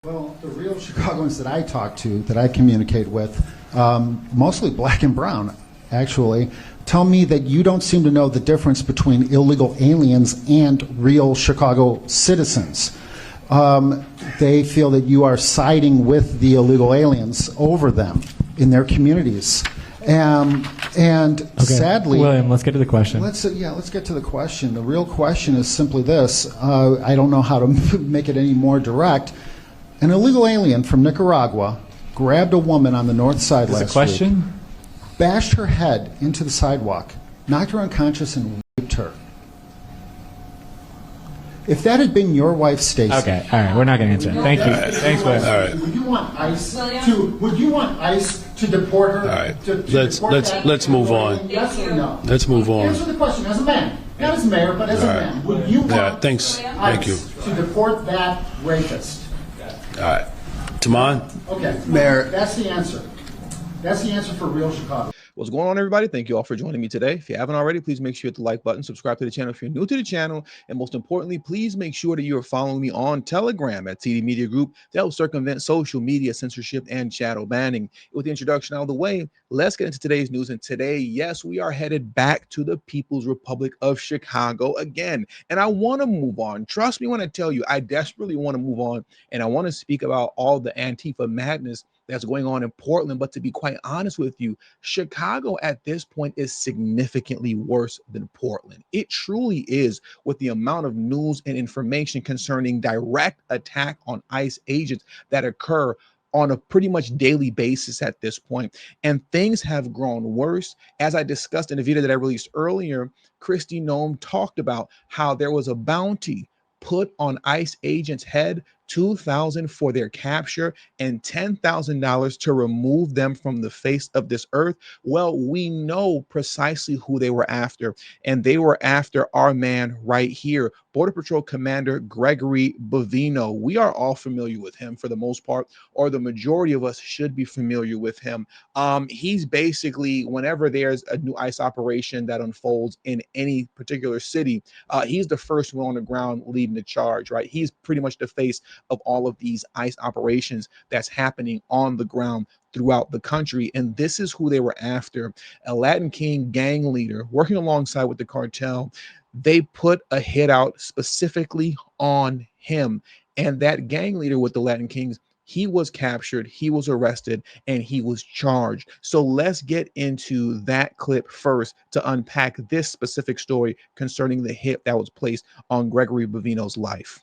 Well, the real Chicagoans that I talk to, that I communicate with, mostly black and brown, actually, tell me that you don't seem to know the difference between illegal aliens and real Chicago citizens. They feel that you are siding with the illegal aliens over them in their communities. And okay. Sadly, William, let's get to the question. Let's get to the question. The real question is simply this. I don't know how to make it any more direct. An illegal alien from Nicaragua grabbed a woman on the north side last week, bashed her head into the sidewalk, knocked her unconscious, and raped her. If that had been your wife, Stacey. Okay, all right, we're not going to answer it. Thank you. Thanks, William. All right. Would you want ICE to deport her? All right. Let's move on. Yes or no? Let's move on. Answer the question as a man, not as mayor, but as a man. Would you want Thank you. to deport that rapist? All right. Tamon? Okay. Mayor. That's the answer. That's the answer for real Chicago. What's going on, everybody? Thank you all for joining me today. If you haven't already, please make sure you hit the like button, subscribe to the channel if you're new to the channel, and most importantly, please make sure that you are following me on Telegram at TD Media Group to help circumvent social media censorship and shadow banning. With the introduction out of the way, let's get into today's news. And today, yes, we are headed back to the People's Republic of Chicago again. And I want to move on. Trust me when I tell you, I desperately want to move on, and I want to speak about all the Antifa madness that's going on in Portland. But to be quite honest with you, Chicago at this point is significantly worse than Portland. It truly is, with the amount of news and information concerning direct attack on ICE agents that occur on a pretty much daily basis at this point. And things have grown worse. As I discussed in a video that I released earlier, Kristi Noem talked about how there was a bounty put on ICE agents' head, $2,000 for their capture and $10,000 to remove them from the face of this earth. Well, we know precisely who they were after, and they were after our man right here, Border Patrol Commander Gregory Bovino. We are all familiar with him for the most part, or the majority of us should be familiar with him. He's basically, whenever there's a new ICE operation that unfolds in any particular city, he's the first one on the ground leading the charge, right? He's pretty much the face of all of these ICE operations that's happening on the ground throughout the country. And this is who they were after. A Latin King gang leader working alongside with the cartel. They put a hit out specifically on him. And that gang leader with the Latin Kings, he was captured, he was arrested, and he was charged. So let's get into that clip first to unpack this specific story concerning the hit that was placed on Gregory Bovino's life.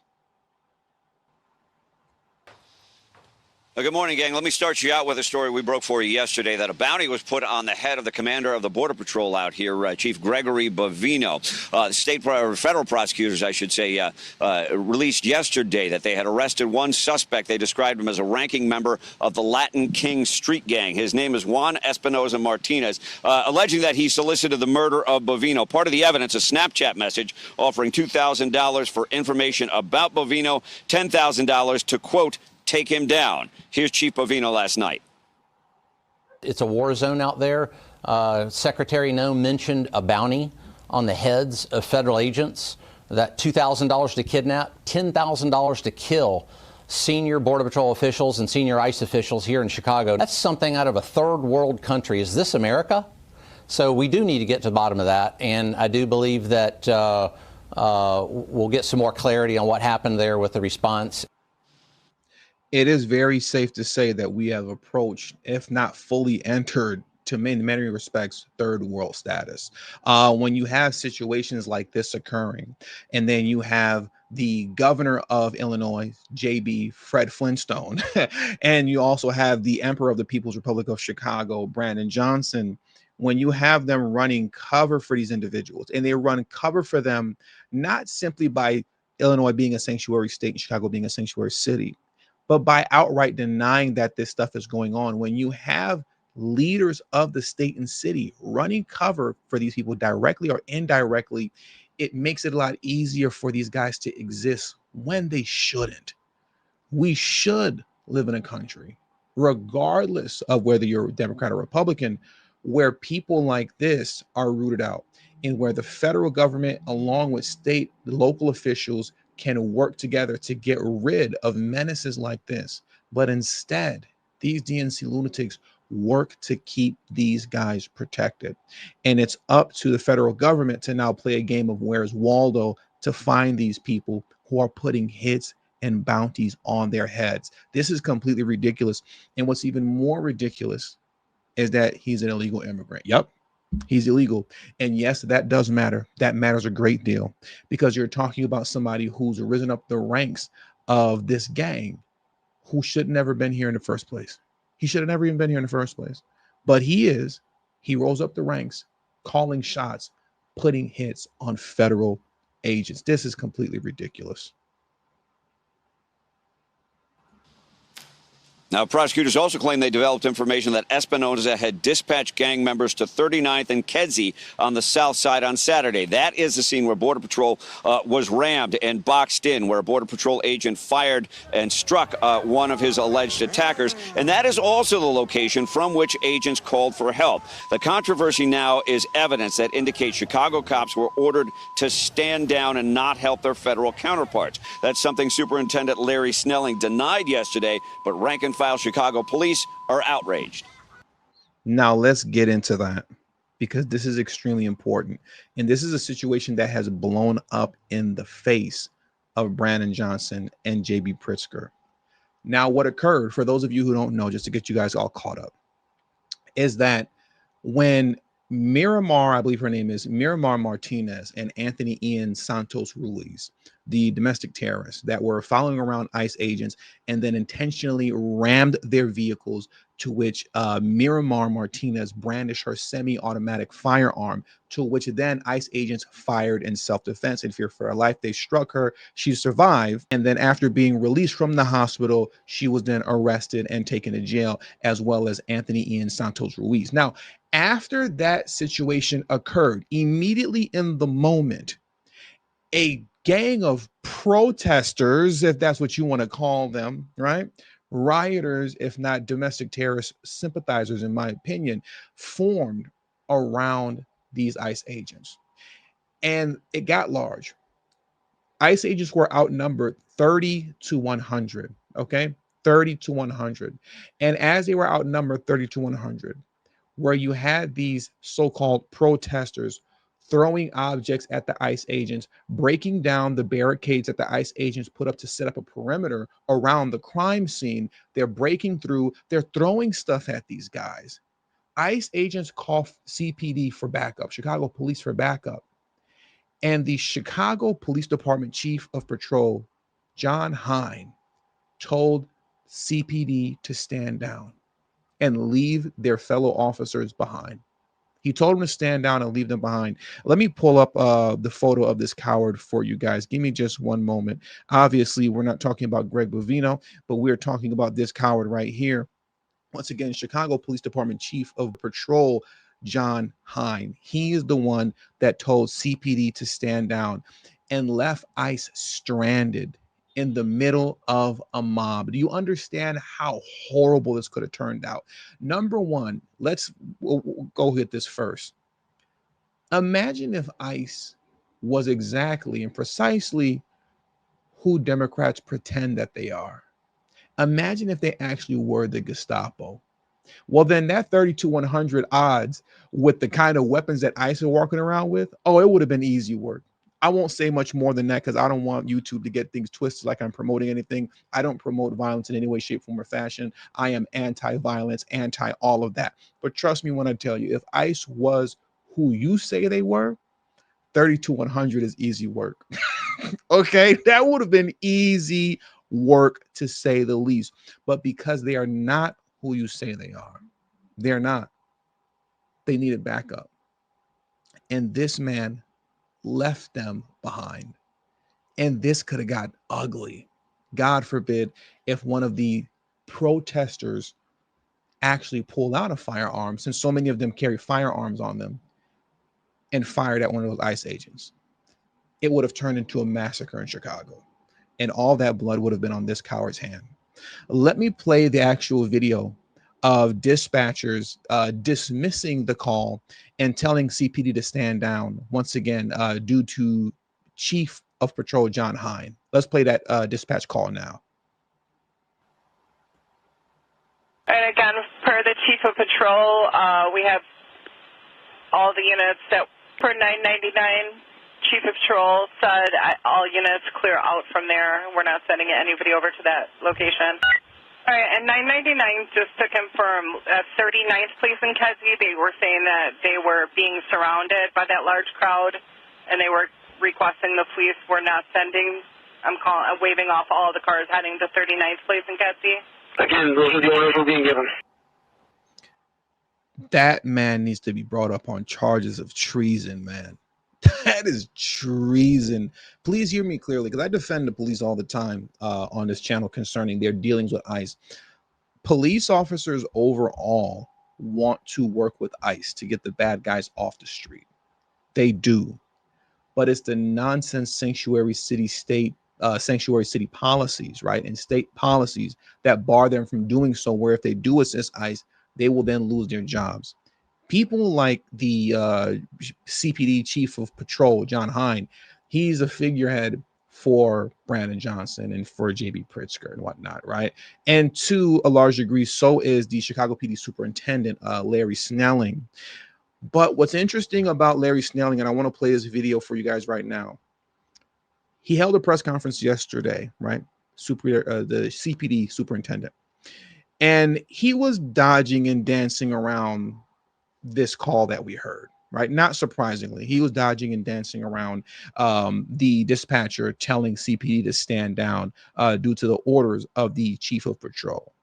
Good morning, gang. Let me start you out with a story we broke for you yesterday that a bounty was put on the head of the commander of the Border Patrol out here, Chief Gregory Bovino. Federal prosecutors, I should say, released yesterday that they had arrested one suspect. They described him as a ranking member of the Latin King street gang. His name is Juan Espinoza Martinez, alleging that he solicited the murder of Bovino. Part of the evidence, a Snapchat message offering $2,000 for information about Bovino, $10,000 to, quote, take him down. Here's Chief Bovino last night. It's a war zone out there. Secretary Noem mentioned a bounty on the heads of federal agents, that $2,000 to kidnap, $10,000 to kill senior Border Patrol officials and senior ICE officials here in Chicago. That's something out of a third world country. Is this America? So we do need to get to the bottom of that. And I do believe that we'll get some more clarity on what happened there with the response. It is very safe to say that we have approached, if not fully entered, to many respects, third world status. When you have situations like this occurring, and then you have the governor of Illinois, JB Fred Flintstone, and you also have the emperor of the People's Republic of Chicago, Brandon Johnson, when you have them running cover for these individuals, and they run cover for them, not simply by Illinois being a sanctuary state and Chicago being a sanctuary city, but by outright denying that this stuff is going on. When you have leaders of the state and city running cover for these people directly or indirectly, it makes it a lot easier for these guys to exist when they shouldn't. We should live in a country, regardless of whether you're a Democrat or Republican, where people like this are rooted out, and where the federal government, along with state, local officials, can work together to get rid of menaces like this. But instead, these DNC lunatics work to keep these guys protected. And it's up to the federal government to now play a game of Where's Waldo to find these people who are putting hits and bounties on their heads. This is completely ridiculous. And what's even more ridiculous is that he's an illegal immigrant. Yep, he's illegal. And yes, that does matter. That matters a great deal, because you're talking about somebody who's risen up the ranks of this gang who should never been here in the first place. He should have never even been here in the first place. But he rose up the ranks, calling shots, putting hits on federal agents. This is completely ridiculous. Now, prosecutors also claim they developed information that Espinoza had dispatched gang members to 39th and Kedzie on the south side on Saturday. That is the scene where Border Patrol was rammed and boxed in, where a Border Patrol agent fired and struck one of his alleged attackers. And that is also the location from which agents called for help. The controversy now is evidence that indicates Chicago cops were ordered to stand down and not help their federal counterparts. That's something Superintendent Larry Snelling denied yesterday, but rank and file Chicago police are outraged. Now let's get into that, because this is extremely important. And this is a situation that has blown up in the face of Brandon Johnson and JB Pritzker. Now, what occurred, for those of you who don't know, just to get you guys all caught up, is that when Miramar, I believe her name is Miramar Martinez, and Anthony Ian Santos Ruiz, the domestic terrorists that were following around ICE agents and then intentionally rammed their vehicles, to which Miramar Martinez brandished her semi-automatic firearm, to which then ICE agents fired in self-defense. In fear for her life, they struck her. She survived. And then after being released from the hospital, she was then arrested and taken to jail, as well as Anthony Ian Santos Ruiz. Now, after that situation occurred, immediately in the moment, a gang of protesters, if that's what you want to call them, right? Rioters, if not domestic terrorist sympathizers, in my opinion, formed around these ICE agents. And it got large. ICE agents were outnumbered 30 to 100, okay? 30 to 100. And as they were outnumbered 30 to 100, where you had these so-called protesters throwing objects at the ICE agents, breaking down the barricades that the ICE agents put up to set up a perimeter around the crime scene. They're breaking through, they're throwing stuff at these guys. ICE agents call CPD for backup, Chicago police for backup. And the Chicago Police Department Chief of Patrol, John Hine, told CPD to stand down and leave their fellow officers behind. He told them to stand down and leave them behind. Let me pull up the photo of this coward for you guys. Give me just one moment. Obviously, we're not talking about Greg Bovino, but we're talking about this coward right here. Once again, Chicago Police Department Chief of Patrol, John Hine. He is the one that told CPD to stand down and left ICE stranded in the middle of a mob. Do you understand how horrible this could have turned out? Number one, we'll go hit this first. Imagine if ICE was exactly and precisely who Democrats pretend that they are. Imagine if they actually were the Gestapo. Well, then that 30 to 100 odds with the kind of weapons that ICE are walking around with, oh, it would have been easy work. I won't say much more than that, because I don't want YouTube to get things twisted like I'm promoting anything. I don't promote violence in any way, shape, form, or fashion. I am anti-violence, anti all of that. But trust me when I tell you, if ICE was who you say they were, 30 to 100 is easy work. Okay, that would have been easy work, to say the least. But because they are not who you say they are, they're not. They needed backup. And this man left them behind. And this could have got ugly. God forbid if one of the protesters actually pulled out a firearm, since so many of them carry firearms on them, and fired at one of those ICE agents. It would have turned into a massacre in Chicago. And all that blood would have been on this coward's hand. Let me play the actual video of dispatchers dismissing the call and telling CPD to stand down, once again, due to Chief of Patrol John Hine. Let's play that dispatch call now. And again, per the chief of patrol, we have all the units that per 999, chief of patrol said all units clear out from there. We're not sending anybody over to that location. All right, and 999, just to confirm, 39th Police in Kedzie, they were saying that they were being surrounded by that large crowd, and they were requesting the police were not sending, I'm waving off all the cars heading to 39th Police in Kedzie. Again, those are the orders we're being given. That man needs to be brought up on charges of treason, man. That is treason. Please hear me clearly, because I defend the police all the time on this channel concerning their dealings with ICE. Police officers overall want to work with ICE to get the bad guys off the street. They do. But it's the nonsense sanctuary city policies, right? And state policies that bar them from doing so, where if they do assist ICE, they will then lose their jobs. People like the CPD chief of patrol, John Hine, he's a figurehead for Brandon Johnson and for JB Pritzker and whatnot, right? And to a large degree, so is the Chicago PD superintendent, Larry Snelling. But what's interesting about Larry Snelling, and I want to play this video for you guys right now. He held a press conference yesterday, right? The CPD superintendent. And he was dodging and dancing around this call that we heard, right? Not surprisingly, he was dodging and dancing around the dispatcher telling CPD to stand down due to the orders of the chief of patrol.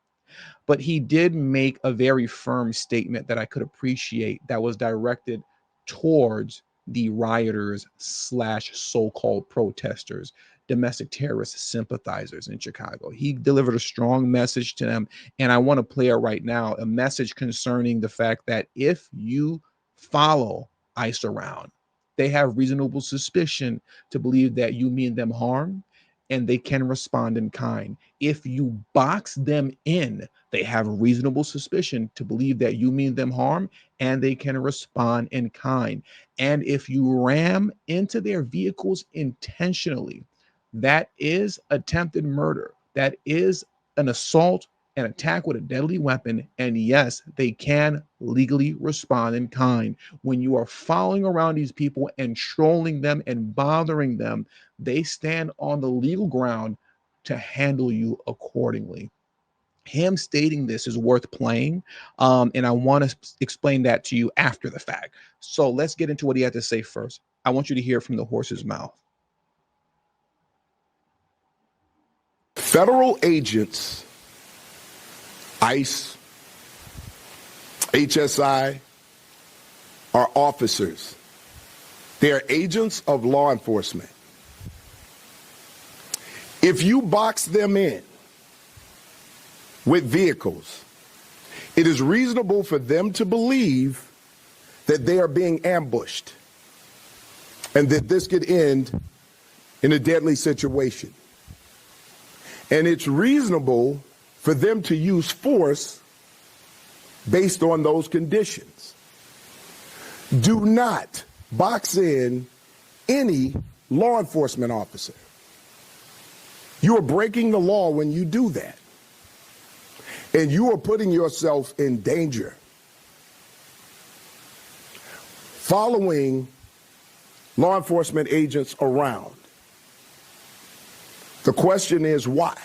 But he did make a very firm statement that I could appreciate that was directed towards the rioters / so-called protesters, domestic terrorist sympathizers in Chicago. He delivered a strong message to them, and I want to play it right now, a message concerning the fact that if you follow ICE around, they have reasonable suspicion to believe that you mean them harm, and they can respond in kind. If you box them in, they have reasonable suspicion to believe that you mean them harm, and they can respond in kind. And if you ram into their vehicles intentionally, that is attempted murder. That is an assault, an attack with a deadly weapon. And yes, they can legally respond in kind. When you are following around these people and trolling them and bothering them, they stand on the legal ground to handle you accordingly. Him stating this is worth playing, and I want to explain that to you after the fact. So let's get into what he had to say first. I want you to hear from the horse's mouth. Federal agents, ICE, HSI, are officers. They are agents of law enforcement. If you box them in with vehicles, it is reasonable for them to believe that they are being ambushed and that this could end in a deadly situation. And it's reasonable for them to use force based on those conditions. Do not box in any law enforcement officer. You are breaking the law when you do that. And you are putting yourself in danger. Following law enforcement agents around. The question is why?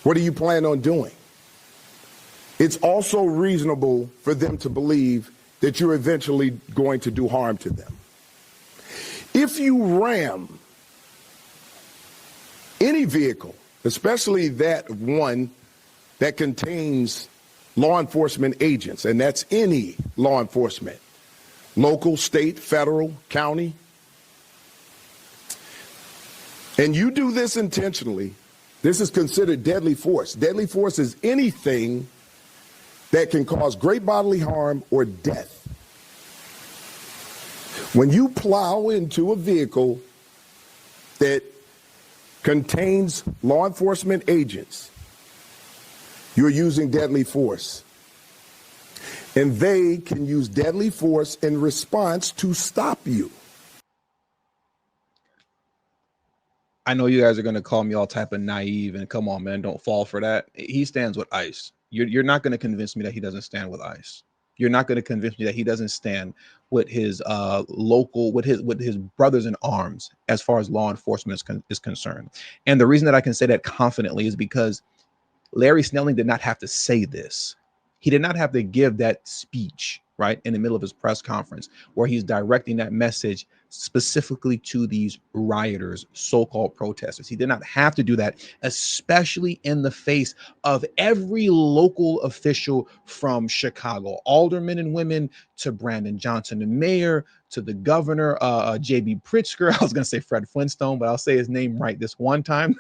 What do you plan on doing? It's also reasonable for them to believe that you're eventually going to do harm to them. If you ram any vehicle, especially that one that contains law enforcement agents, and that's any law enforcement, local, state, federal, county, and you do this intentionally, this is considered deadly force. Deadly force is anything that can cause great bodily harm or death. When you plow into a vehicle that contains law enforcement agents, you're using deadly force. And they can use deadly force in response to stop you. I know you guys are going to call me all type of naive, and come on, man, don't fall for that. He stands with ICE. You're not going to convince me that he doesn't stand with ICE. You're not going to convince me that he doesn't stand with his local, with his brothers in arms as far as law enforcement is concerned. And the reason that I can say that confidently is because Larry Snelling did not have to say this. He did not have to give that speech, right, in the middle of his press conference where he's directing that message specifically to these rioters, so-called protesters. He did not have to do that, especially in the face of every local official from Chicago, aldermen and women to Brandon Johnson, the mayor, to the governor, J.B. Pritzker. I was going to say Fred Flintstone, but I'll say his name right this one time,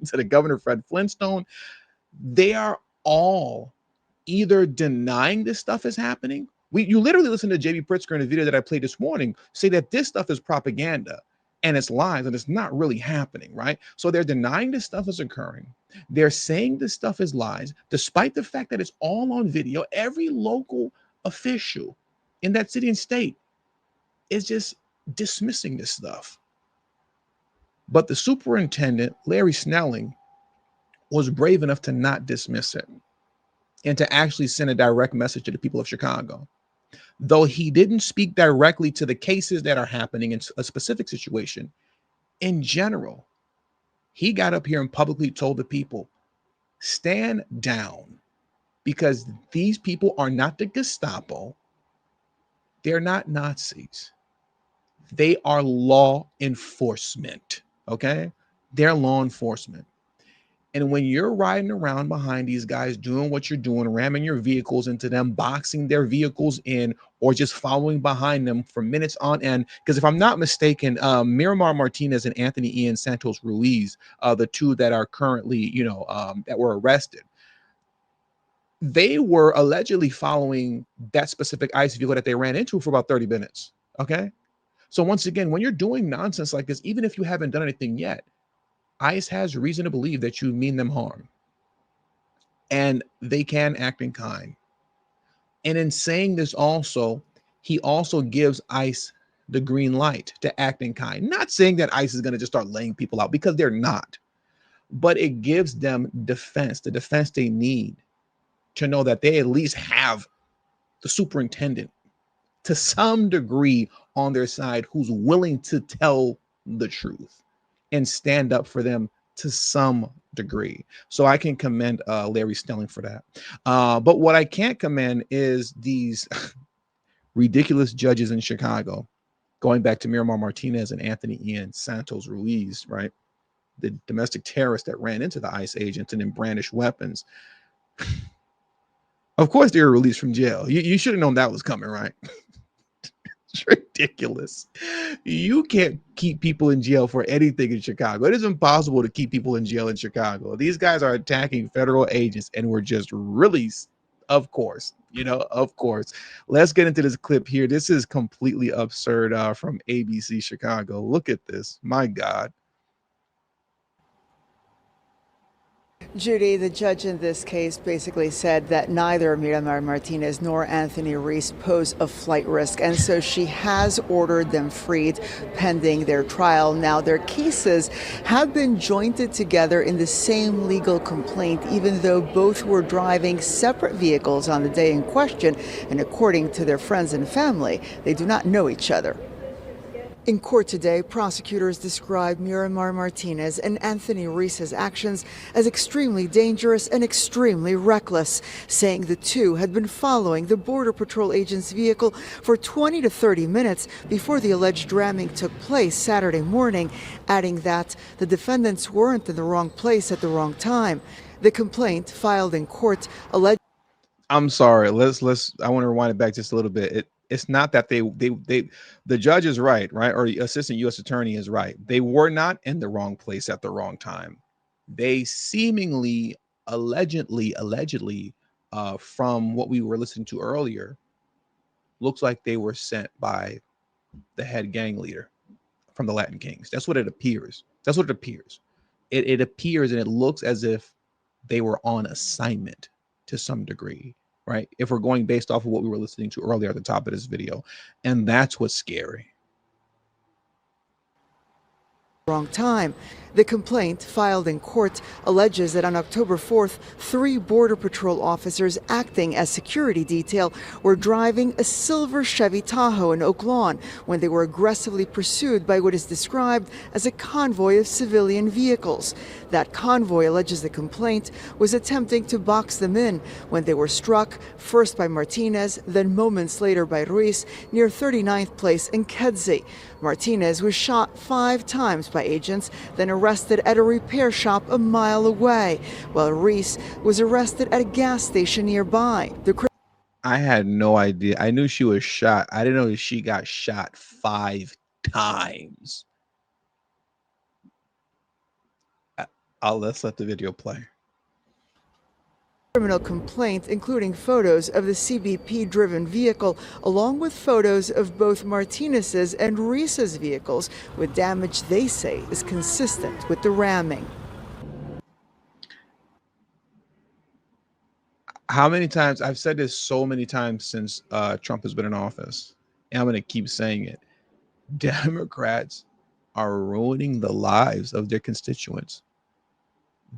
to the governor, Fred Flintstone. They are all either denying this stuff is happening. You literally listen to J.B. Pritzker in a video that I played this morning say that this stuff is propaganda and it's lies and it's not really happening, right? So they're denying this stuff is occurring. They're saying this stuff is lies, despite the fact that it's all on video. Every local official in that city and state is just dismissing this stuff. But the superintendent, Larry Snelling, was brave enough to not dismiss it and to actually send a direct message to the people of Chicago. Though he didn't speak directly to the cases that are happening in a specific situation, in general, he got up here and publicly told the people, stand down, because these people are not the Gestapo. They're not Nazis. They are law enforcement, okay? They're law enforcement. And when you're riding around behind these guys doing what you're doing, ramming your vehicles into them, boxing their vehicles in, or just following behind them for minutes on end, because if I'm not mistaken, Miramar Martinez and Anthony Ian Santos Ruiz, the two that are currently, that were arrested, they were allegedly following that specific ICE vehicle that they ran into for about 30 minutes. Okay. So once again, when you're doing nonsense like this, even if you haven't done anything yet, ICE has reason to believe that you mean them harm. And they can act in kind. And in saying this also, he also gives ICE the green light to act in kind. Not saying that ICE is going to just start laying people out, because they're not. But it gives them defense, the defense they need to know that they at least have the superintendent to some degree on their side who's willing to tell the truth and stand up for them to some degree. So I can commend Larry Snelling for that. But what I can't commend is these ridiculous judges in Chicago, going back to Miramar Martinez and Anthony Ian Santos Ruiz, right? The domestic terrorists that ran into the ICE agents and then brandished weapons. Of course, they were released from jail. You should have known that was coming, right? It's ridiculous. You can't keep people in jail for anything in Chicago. It is impossible to keep people in jail in Chicago. These guys are attacking federal agents and were just released. Of course, of course. Let's get into this clip here. This is completely absurd from ABC Chicago. Look at this. My God. Judy, the judge in this case basically said that neither Miramar Martinez nor Anthony Reese pose a flight risk, and so she has ordered them freed pending their trial. Now, their cases have been jointed together in the same legal complaint, even though both were driving separate vehicles on the day in question, and according to their friends and family, they do not know each other. In court today, prosecutors described Miramar Martinez and Anthony Reese's actions as extremely dangerous and extremely reckless, saying the two had been following the Border Patrol agent's vehicle for 20 to 30 minutes before the alleged ramming took place Saturday morning, adding that the defendants weren't in the wrong place at the wrong time. The complaint filed in court alleged. I'm sorry. I want to rewind it back just a little bit. It's not that the judge is right, or the assistant U.S. attorney is right. They were not in the wrong place at the wrong time. They seemingly, allegedly, from what we were listening to earlier, looks like they were sent by the head gang leader from the Latin Kings. That's what it appears. It appears and it looks as if they were on assignment to some degree. Right? If we're going based off of what we were listening to earlier at the top of this video. And that's what's scary. wrong time. The complaint, filed in court, alleges that on October 4th, 3 Border Patrol officers acting as security detail were driving a silver Chevy Tahoe in Oak Lawn when they were aggressively pursued by what is described as a convoy of civilian vehicles. That convoy, alleges the complaint, was attempting to box them in when they were struck, first by Martinez, then moments later by Ruiz, near 39th Place in Kedzie. Martinez was shot 5 times by agents, then arrested at a repair shop a mile away, while Ruiz was arrested at a gas station nearby. I had no idea. I knew she was shot. I didn't know that she got shot 5 times. Let's let the video play. Criminal complaint, including photos of the CBP-driven vehicle, along with photos of both Martinez's and Ruiz's vehicles, with damage they say is consistent with the ramming. How many times, I've said this so many times since Trump has been in office, and I'm going to keep saying it. Democrats are ruining the lives of their constituents.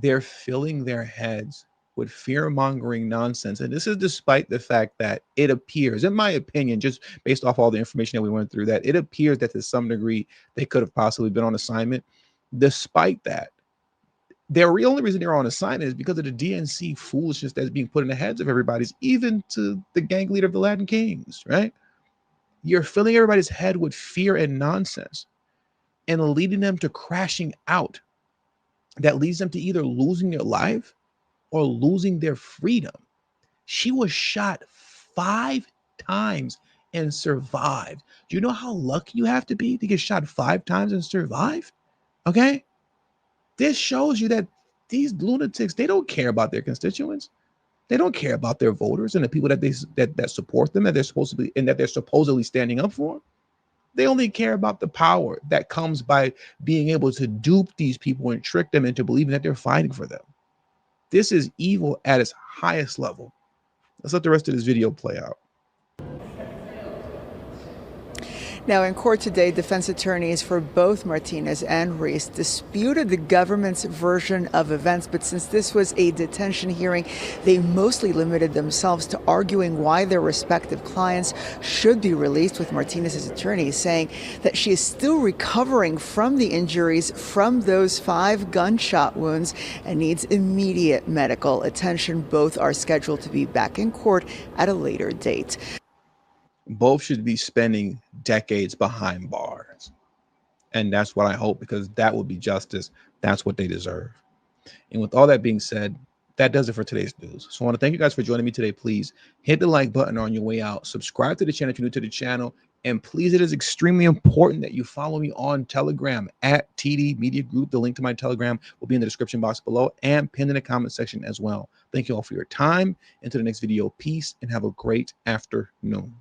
They're filling their heads with fear-mongering nonsense. And this is despite the fact that it appears, in my opinion, just based off all the information that we went through, that it appears that to some degree they could have possibly been on assignment. Despite that, the only reason they're on assignment is because of the DNC foolishness that's being put in the heads of everybody's, even to the gang leader of the Latin Kings, right? You're filling everybody's head with fear and nonsense and leading them to crashing out. That leads them to either losing their life or losing their freedom. She was shot 5 times and survived. Do you know how lucky you have to be to get shot 5 times and survive? Okay? This shows you that these lunatics, they don't care about their constituents. They don't care about their voters and the people that support them, that they're supposed to be, and that they're supposedly standing up for. They only care about the power that comes by being able to dupe these people and trick them into believing that they're fighting for them. This is evil at its highest level. Let's let the rest of this video play out. Now, in court today, defense attorneys for both Martinez and Ruiz disputed the government's version of events. But since this was a detention hearing, they mostly limited themselves to arguing why their respective clients should be released, with Martinez's attorney saying that she is still recovering from the injuries from those 5 gunshot wounds and needs immediate medical attention. Both are scheduled to be back in court at a later date. Both should be spending decades behind bars. And that's what I hope, because that would be justice. That's what they deserve. And with all that being said, that does it for today's news. So I want to thank you guys for joining me today. Please hit the like button on your way out. Subscribe to the channel if you're new to the channel. And please, it is extremely important that you follow me on Telegram at TD Media Group. The link to my Telegram will be in the description box below and pinned in the comment section as well. Thank you all for your time. Until the next video, peace and have a great afternoon.